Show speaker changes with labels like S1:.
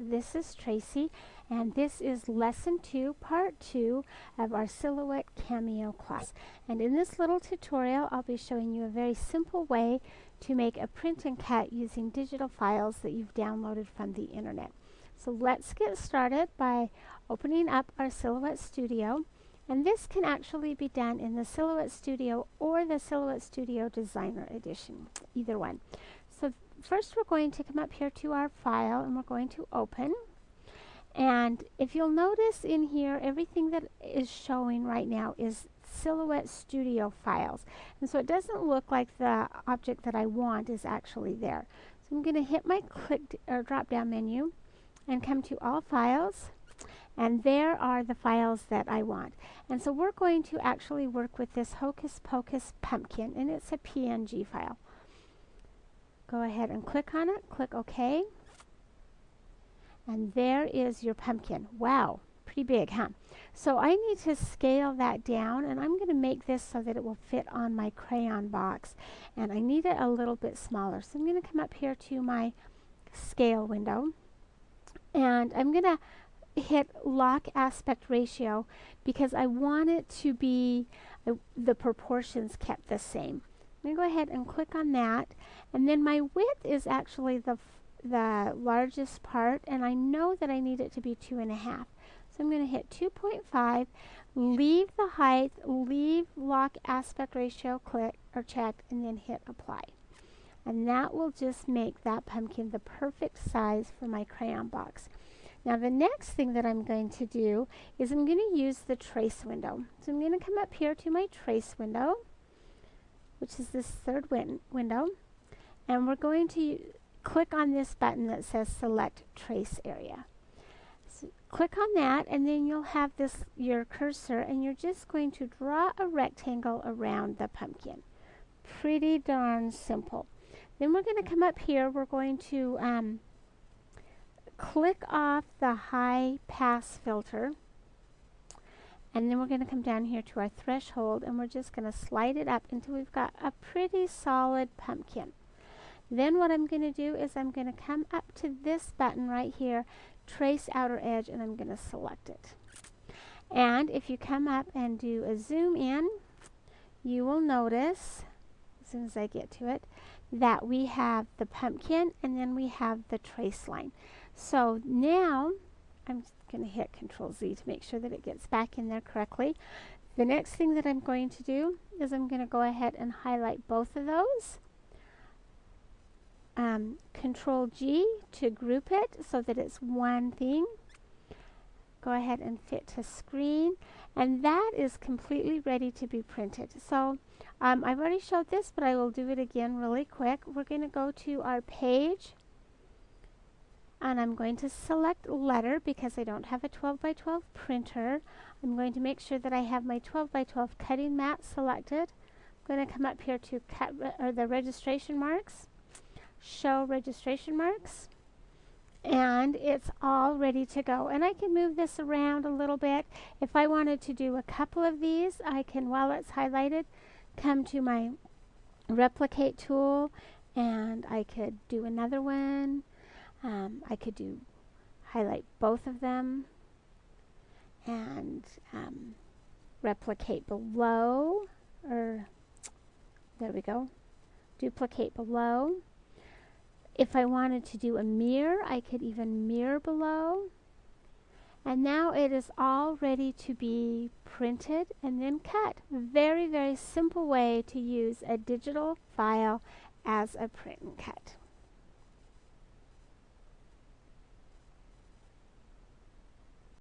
S1: this is Tracy, and this is Lesson 2, Part 2 of our Silhouette Cameo class. And in this little tutorial, I'll be showing you a very simple way to make a print and cut using digital files that you've downloaded from the internet. So let's get started by opening up our Silhouette Studio. And this can actually be done in the Silhouette Studio or the Silhouette Studio Designer Edition, either one. So first we're going to come up here to our file and we're going to open. And if you'll notice in here, everything that is showing right now is Silhouette Studio files. And so it doesn't look like the object that I want is actually there. So I'm going to hit my drop down menu and come to all files. And there are the files that I want. And so we're going to actually work with this Hocus Pocus pumpkin, and it's a PNG file. Go ahead and click on it, click OK. And there is your pumpkin. Wow, pretty big, huh? So I need to scale that down, and I'm going to make this so that it will fit on my crayon box. And I need it a little bit smaller. So I'm going to come up here to my scale window, and I'm going to hit lock aspect ratio because I want it to be the proportions kept the same. I'm going to go ahead and click on that, and then my width is actually the largest part, and I know that I need it to be 2.5. So I'm going to hit 2.5, leave the height, leave lock aspect ratio checked, and then hit apply. And that will just make that pumpkin the perfect size for my crayon box. Now the next thing that I'm going to do is I'm going to use the trace window. So I'm going to come up here to my trace window, which is this third window, and we're going to click on this button that says Select Trace Area. So click on that, and then you'll have your cursor, and you're just going to draw a rectangle around the pumpkin. Pretty darn simple. Then we're going to come up here, we're going to click off the high pass filter, and then we're going to come down here to our threshold, and we're just going to slide it up until we've got a pretty solid pumpkin. Then what I'm going to do is I'm going to come up to this button right here, Trace Outer Edge, and I'm going to select it. And if you come up and do a zoom in, you will notice, as soon as I get to it, that we have the pumpkin and then we have the trace line. So now I'm just going to hit Control Z to make sure that it gets back in there correctly. The next thing that I'm going to do is I'm going to go ahead and highlight both of those. Control G to group it so that it's one thing. Go ahead and fit to screen, and that is completely ready to be printed. So I've already showed this, but I will do it again really quick. We're going to go to our page, and I'm going to select letter because I don't have a 12 by 12 printer. I'm going to make sure that I have my 12 by 12 cutting mat selected. I'm going to come up here to cut the registration marks, show registration marks, and it's all ready to go. And I can move this around a little bit. If I wanted to do a couple of these, I can, while it's highlighted, come to my replicate tool, and I could do another one. I could highlight both of them and replicate below, or there we go, duplicate below. If I wanted to do a mirror, I could even mirror below. And now it is all ready to be printed and then cut. Very, very simple way to use a digital file as a print and cut.